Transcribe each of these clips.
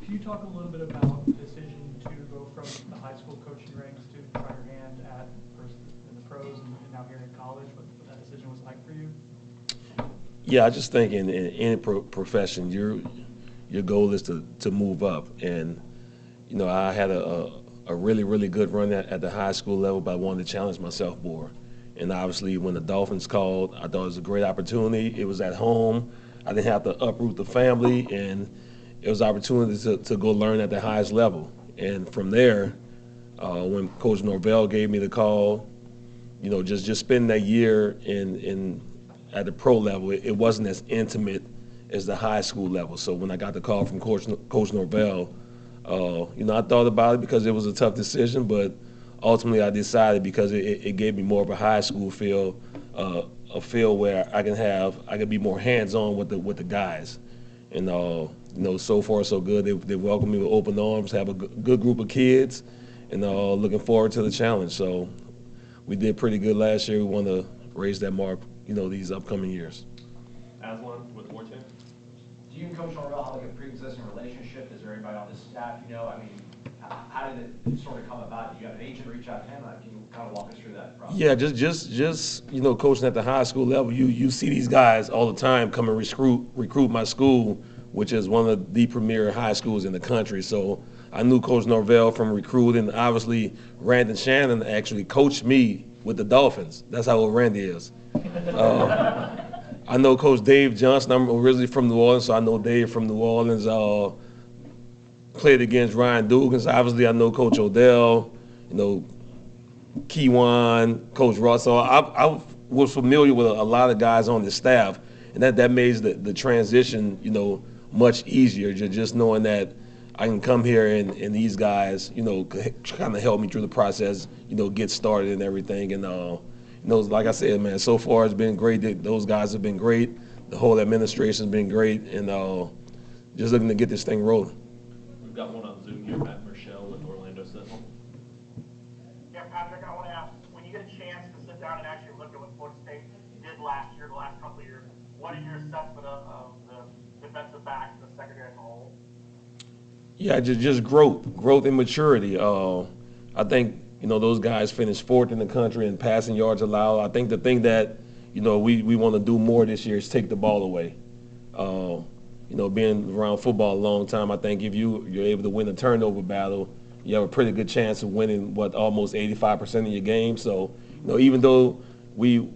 Can you talk a little bit about the decision to go from the high school coaching ranks to try your hand at first in the pros and now here in college? What that decision was like for you? Yeah, I just think in any profession, your goal is to move up. And, I had a really, really good run at the high school level, but I wanted to challenge myself more. And obviously, when the Dolphins called, I thought it was a great opportunity. It was at home. I didn't have to uproot the family, and it was an opportunity to go learn at the highest level. And from there, when Coach Norvell gave me the call, just spending that year in at the pro level, it wasn't as intimate as the high school level. So when I got the call from Coach Norvell, I thought about it because it was a tough decision, but ultimately I decided because it gave me more of a high school feel, a feel where I can be more hands-on with the guys. And so far so good. They welcomed me with open arms, have a good group of kids, and looking forward to the challenge. So we did pretty good last year. We want to raise that mark, these upcoming years. Aslan with Warchant. Do you and Coach Norvell have like a pre-existing relationship? Is there anybody on the staff you know? I mean, how did it sort of come about? Did you have an agent reach out to him? Can you kind of walk us through that process? Yeah, just coaching at the high school level, you see these guys all the time come and recruit my school, which is one of the premier high schools in the country. So I knew Coach Norvell from recruiting. Obviously, Randy Shannon actually coached me with the Dolphins. That's how old Randy is. I know Coach Dave Johnson. I'm originally from New Orleans, so I know Dave from New Orleans. Played against Ryan Dugans. Obviously, I know Coach Odell, Keywan, Coach Ross. So I was familiar with a lot of guys on the staff, and that made the transition, much easier. Just knowing that I can come here and these guys, kind of help me through the process, get started and everything. And like I said, man, so far it's been great. Those guys have been great. The whole administration has been great, and just looking to get this thing rolling. We've got one on Zoom here, Matt Michelle with Orlando Sentinel. Yeah, Patrick, I want to ask, when you get a chance to sit down and actually look at what Florida State did last year, the last couple of years, what is your assessment of the defensive backs and the secondary as a whole? Yeah, just growth and maturity. I think those guys finished fourth in the country in passing yards allowed. I think the thing that we want to do more this year is take the ball away. Being around football a long time, I think if you're able to win a turnover battle, you have a pretty good chance of winning almost 85% of your games. So even though we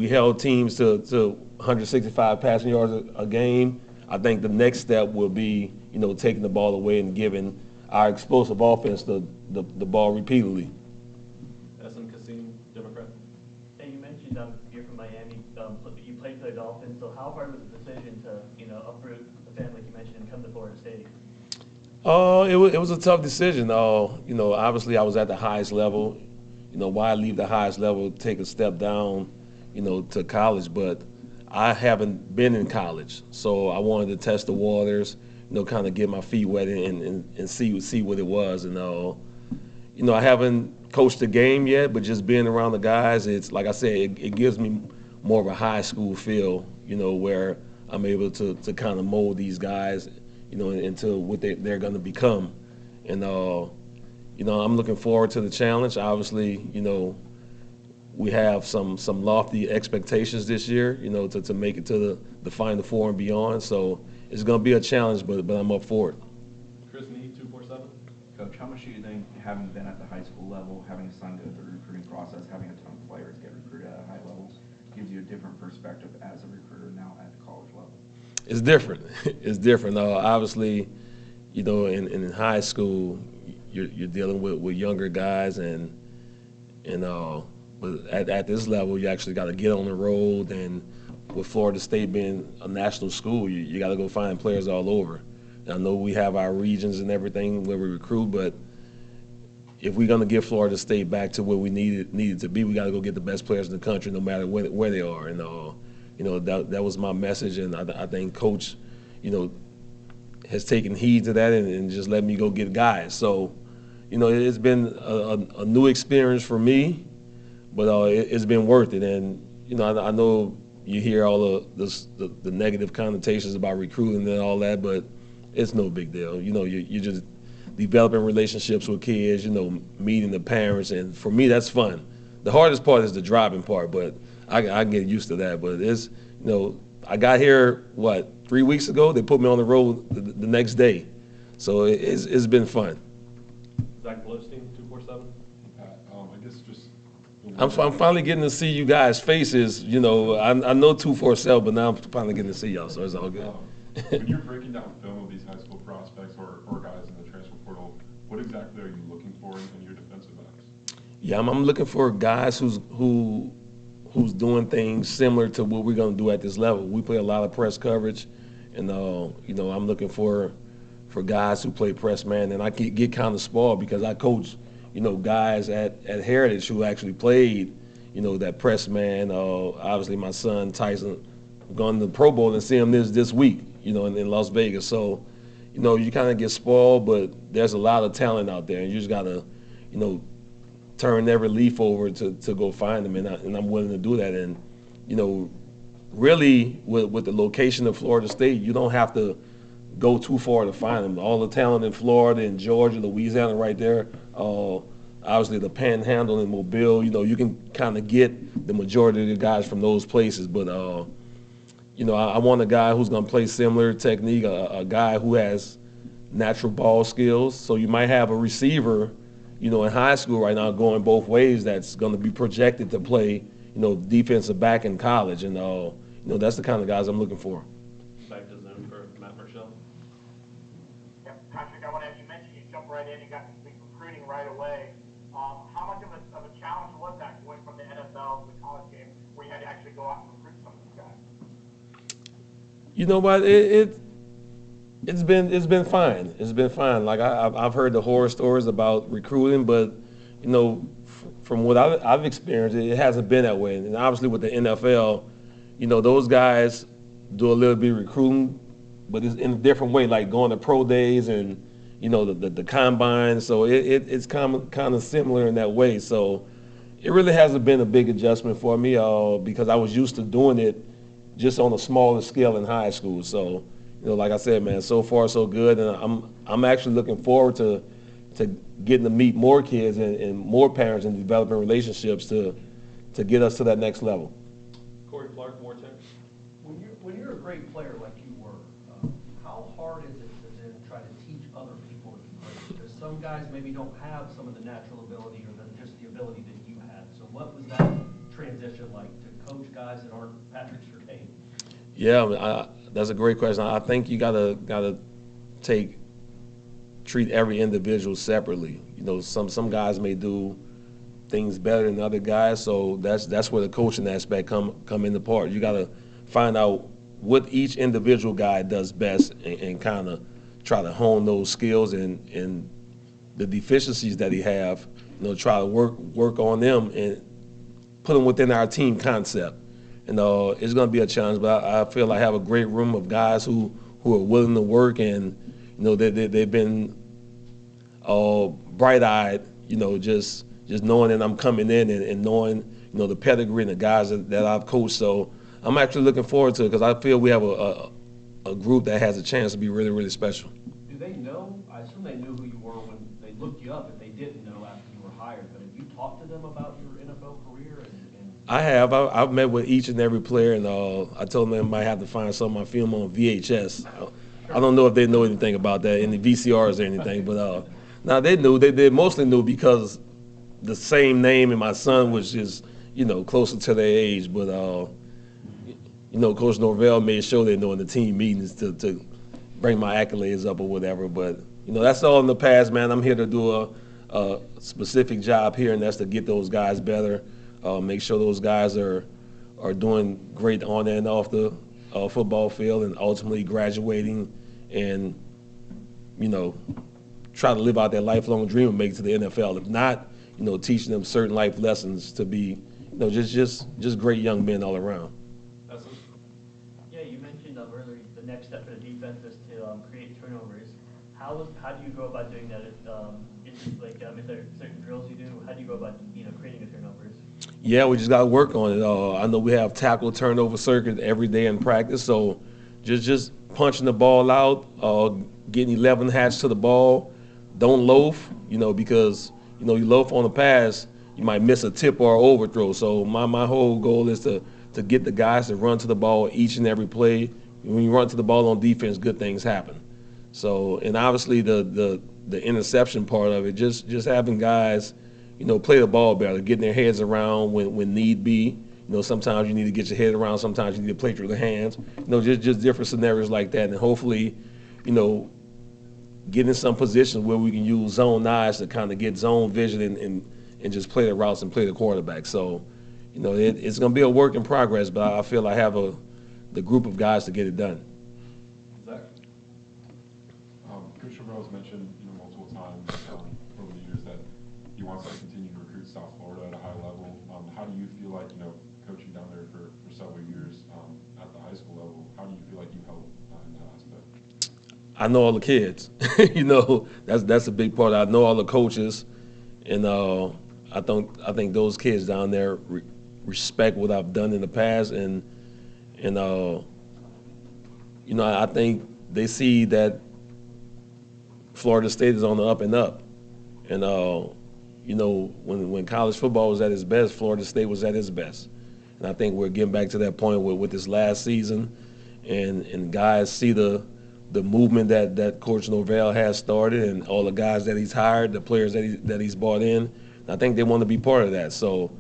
held teams to 165 passing yards a game, I think the next step will be taking the ball away and giving our explosive offense the ball repeatedly. Democrat. Hey, you mentioned you're from Miami, but you played for the Dolphins. So how hard was the decision to uproot the family, like you mentioned, and come to Florida State? It was a tough decision. Obviously I was at the highest level. Why leave the highest level, take a step down, to college? But I haven't been in college, so I wanted to test the waters, kind of get my feet wet and see what it was. And I haven't coached a game yet, but just being around the guys, it's like I said, it gives me more of a high school feel, where I'm able to kind of mold these guys, into what they're going to become. And I'm looking forward to the challenge. Obviously, we have some lofty expectations this year, to make it to the Final Four and beyond. So it's going to be a challenge, but I'm up for it. Chris Meade, 247. Coach, how much do you think, having been at the high school level, having a son go through the recruiting process, having a ton of players get recruited at a high level, gives you a different perspective as a recruiter now at the college level? It's different. It's different. Obviously, in high school, you're dealing with younger guys, but at this level, you actually got to get on the road. And with Florida State being a national school, you got to go find players all over. I know we have our regions and everything where we recruit, but if we're going to get Florida State back to where we needed to be, we got to go get the best players in the country, no matter where they are. And that was my message, and I think Coach, has taken heed to that and just let me go get guys. So, it's been a new experience for me, but it's been worth it. And I know you hear all of the negative connotations about recruiting and all that, but it's no big deal. You know, you're just developing relationships with kids, you know, meeting the parents, and for me, that's fun. The hardest part is the driving part, but I get used to that. But it's, you know, I got here, 3 weeks ago? They put me on the road the next day. So it's been fun. Zach Blowstein, 247. I guess just. I'm finally getting to see you guys' faces. You know, I know 247, but now I'm finally getting to see y'all, so it's all good. When you're breaking down film of these high school prospects or guys in the transfer portal, what exactly are you looking for in your defensive backs? Yeah, I'm looking for guys who's doing things similar to what we're going to do at this level. We play a lot of press coverage, and you know, I'm looking for guys who play press man, and I get kind of spoiled because I coach, you know, guys at Heritage who actually played, you know, that press man. Obviously, my son Tyson gone to the Pro Bowl and see him this week, you know, in Las Vegas. So, you know, you kind of get spoiled, but there's a lot of talent out there, and you just gotta, you know, turn every leaf over to go find them, and I'm willing to do that. And, you know, really with the location of Florida State, you don't have to go too far to find them. All the talent in Florida and Georgia, Louisiana, right there. Obviously, the Panhandle and Mobile. You know, you can kind of get the majority of the guys from those places. But you know, I want a guy who's going to play similar technique, a guy who has natural ball skills. So you might have a receiver, you know, in high school right now going both ways that's going to be projected to play, you know, defensive back in college. And, you know, that's the kind of guys I'm looking for. Back to Zoom for Matt Marshall. Yeah, Patrick, I want to, you mentioned you jumped right in, you got to speak recruiting right away. How much of a challenge was that going from the NFL to the college game where you had to actually go out and recruit some of these guys? You know what? It's been fine. It's been fine. Like I've heard the horror stories about recruiting, but you know, from what I've experienced, it hasn't been that way. And obviously with the NFL, you know, those guys do a little bit of recruiting, but it's in a different way, like going to pro days and you know the combine. So it's kind of similar in that way. So it really hasn't been a big adjustment for me because I was used to doing it just on a smaller scale in high school. So, you know, like I said, man, so far so good, and I'm actually looking forward to getting to meet more kids and more parents and developing relationships to get us to that next level. Corey Clark, Warchant. When you're a great player like you were, how hard is it to then try to teach other people to be great? Because some guys maybe don't have some of the natural ability or just the ability that you had. So what was that transition like to coach guys that aren't Patrick Surtain? Yeah, that's a great question. I think you gotta treat every individual separately. You know, some guys may do things better than other guys, so that's where the coaching aspect come into part. You gotta find out what each individual guy does best and kind of try to hone those skills and the deficiencies that he have. You know, try to work on them and put them within our team concept. And it's going to be a challenge, but I feel I have a great room of guys who are willing to work, and you know they've been bright-eyed. You know, just knowing that I'm coming in and knowing you know the pedigree and the guys that I've coached. So I'm actually looking forward to it because I feel we have a group that has a chance to be really, really special. Do they know? I assume they knew who you were when they looked you up. If they didn't know after you were hired, but have you talked to them about your NFL career? I have. I've met with each and every player, and I told them they might have to find some of my film on VHS. I don't know if they know anything about that in the VCRs or anything, but now they knew. They mostly knew because the same name and my son was just you know closer to their age. But you know, Coach Norvell made sure they know in the team meetings to bring my accolades up or whatever. But you know, that's all in the past, man. I'm here to do a specific job here, and that's to get those guys better. Make sure those guys are doing great on and off the football field, and ultimately graduating, and you know, try to live out their lifelong dream and make it to the NFL. If not, you know, teaching them certain life lessons to be, you know, just great young men all around. Yeah, you mentioned earlier the next step for the defense is to create turnovers. How do you go about doing that? If there are certain drills you do, how do you go about creating a turnovers? Yeah, we just got to work on it. I know we have tackle turnover circuit every day in practice, so just punching the ball out, getting 11 hats to the ball. Don't loaf, because, you loaf on the pass, you might miss a tip or an overthrow. So my whole goal is to get the guys to run to the ball each and every play. When you run to the ball on defense, good things happen. So, and obviously the interception part of it, just having guys, play the ball better, getting their heads around when need be. Sometimes you need to get your head around, sometimes you need to play through the hands. Just different scenarios like that. And hopefully, get in some positions where we can use zone eyes to kind of get zone vision and just play the routes and play the quarterback. So, it's going to be a work in progress, but I feel I have the group of guys to get it done. Zach? Coach Norvell has mentioned, multiple times over the years that he wants to continue to recruit South Florida at a high level. How do you feel like, coaching down there for several years at the high school level, how do you feel like you help in that aspect? I know all the kids. That's a big part. I know all the coaches, and I think those kids down there respect what I've done in the past, and I think they see that Florida State is on the up and up, and when college football was at its best, Florida State was at its best, and I think we're getting back to that point with this last season, and guys see the movement that Coach Norvell has started, and all the guys that he's hired, the players that he's brought in. I think they want to be part of that. So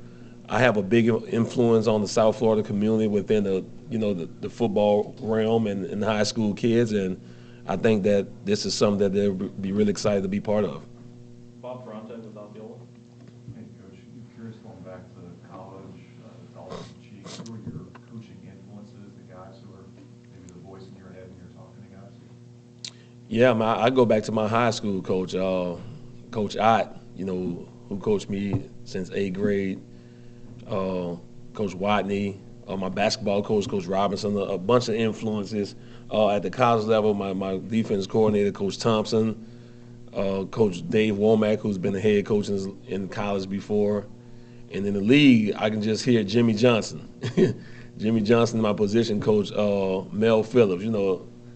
I have a big influence on the South Florida community within the football realm and high school kids, and I think that this is something that they'll be really excited to be part of. Bob Ferrante with Osceola. Hey, Coach, I'm curious, going back to college, Dalton Cheek, who are your coaching influences, the guys who are maybe the voice in your head when you're talking to guys? Yeah, I go back to my high school coach, Coach Ott, who coached me since 8th grade, Coach Watney, my basketball coach, Coach Robinson, a bunch of influences. At the college level, my defense coordinator, Coach Thompson, Coach Dave Womack, who's been the head coach in college before. And in the league, I can just hear Jimmy Johnson. Jimmy Johnson, my position coach, Mel Phillips.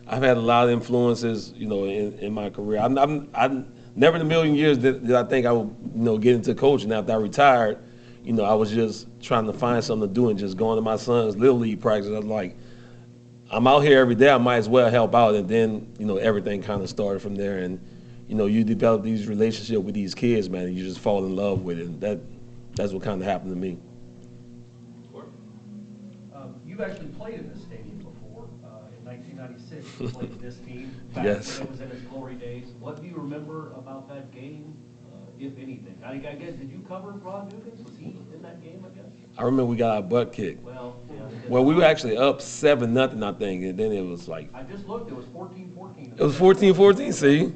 I've had a lot of influences, in my career. I never in a million years did I think I would, get into coaching. After I retired, I was just trying to find something to do and just going to my son's Little League practice. I was like, I'm out here every day, I might as well help out. And then, everything kind of started from there. And, you develop these relationships with these kids, man, and you just fall in love with it. And that's what kind of happened to me. You've actually played in this stadium before. In 1996, you played this team back Yes. when it was in its glory days. What do you remember about that game, if anything? I guess, did you cover Ron Dukins? Was he in that game, I guess? I remember we got our butt kicked. Well, yeah. Well, we were actually up 7-0, I think, and then it was like, I just looked, it was 14-14. it was 14-14, see?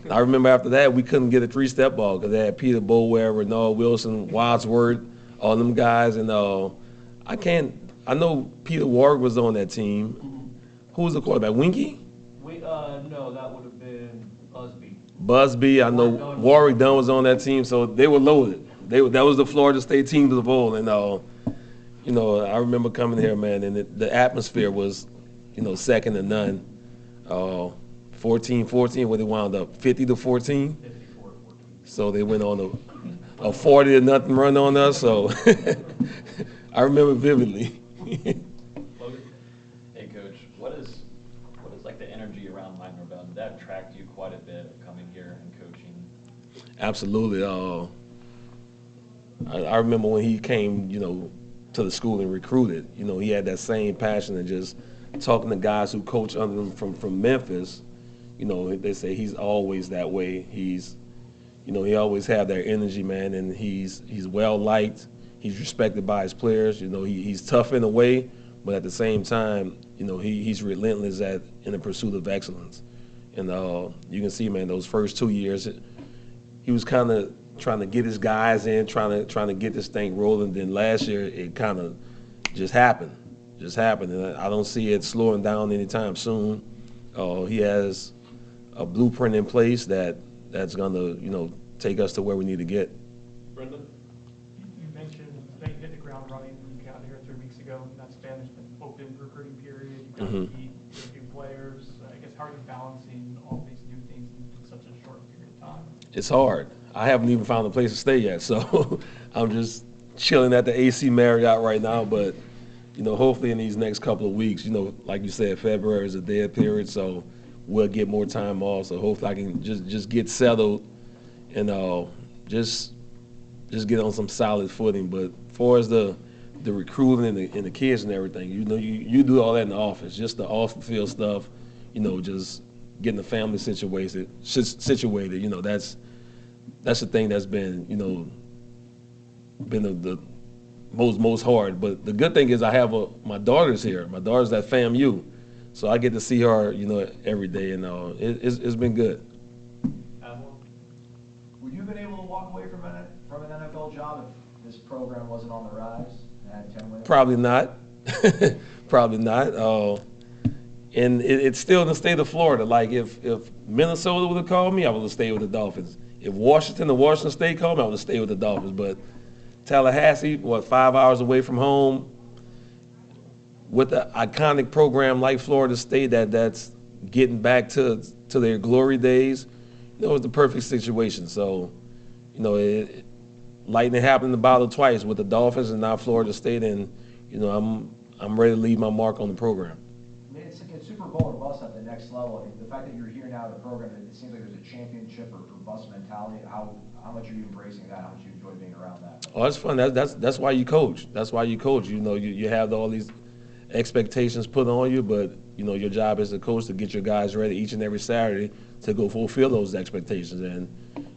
I remember after that, we couldn't get a 3-step ball because they had Peter Boulware, Renard Wilson, Wadsworth, all them guys, and I know Peter Warwick was on that team. Mm-hmm. Who was the quarterback, Winky? No, that would have been Busby. Busby, I know Warwick Dunn was on that team, so they were loaded. That was the Florida State team to the bowl, and I remember coming here, man, and the atmosphere was, second to none. 14-14, where they wound up 50-14. 54-14. So they went on a 40-0 run on us. So I remember vividly. Hey, Coach, what is like the energy around Mike Norvell? Did that attract you quite a bit coming here and coaching? Absolutely. I remember when he came, to the school and recruited. He had that same passion and just talking to guys who coach under him from Memphis. They say he's always that way. He always have that energy, man, and he's well liked. He's respected by his players. He's tough in a way, but at the same time, he's relentless in the pursuit of excellence. And you can see, man, those first 2 years, he was kind of trying to get his guys in, trying to get this thing rolling. Then last year, it kind of just happened. And I don't see it slowing down anytime soon. He has a blueprint in place that's going to, take us to where we need to get. Brendan? You mentioned that you hit the ground running when you got here 3 weeks ago. That Spanish open recruiting period. You got to meet a few players. it's hard. I haven't even found a place to stay yet, so I'm just chilling at the AC Marriott right now. But you know, hopefully in these next couple of weeks, you know, like you said, February is a dead period, so we'll get more time off. So hopefully I can just get settled and just get on some solid footing. But as far as the recruiting and the kids and everything, you know, you do all that in the office, just the off the field stuff, you know, just getting the family situated. You know, that's the thing that's been, you know, been the most hard. But the good thing is I have my daughter's here. My daughter's at FAMU, so I get to see her, you know, every day, and it's been good. Would you have been able to walk away from an NFL job if this program wasn't on the rise and had 10 wins? Probably not. Probably not. And it's still in the state of Florida. Like if Minnesota would have called me, I would have stayed with the Dolphins. If Washington State called me, I would have stayed with the Dolphins. But Tallahassee, 5 hours away from home, with an iconic program like Florida State that's getting back to their glory days, you know, it's the perfect situation. So, you know, lightning happened in the bottle twice with the Dolphins and now Florida State, and you know, I'm ready to leave my mark on the program. I mean, it's Super Bowl or bust at the next level. I mean, the fact that you're here now in the program, it seems like there's a championship or bust mentality. How much are you embracing that? How much you enjoy being around that? Oh, it's fun. That's why you coach. That's why you coach. You know, you have all these expectations put on you, but you know, your job as a coach to get your guys ready each and every Saturday to go fulfill those expectations. And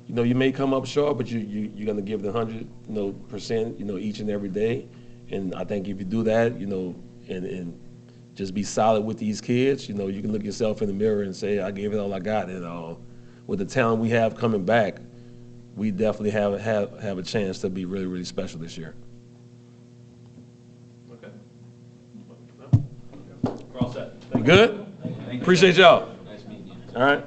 you know, you may come up short, but you're gonna give the 100% you know, each and every day. And I think if you do that, you know, and just be solid with these kids, you know, you can look yourself in the mirror and say, I gave it all I got. And with the talent we have coming back, we definitely have a chance to be really, really special this year. Okay. We're all set. Good? Appreciate y'all. Nice meeting you. All right.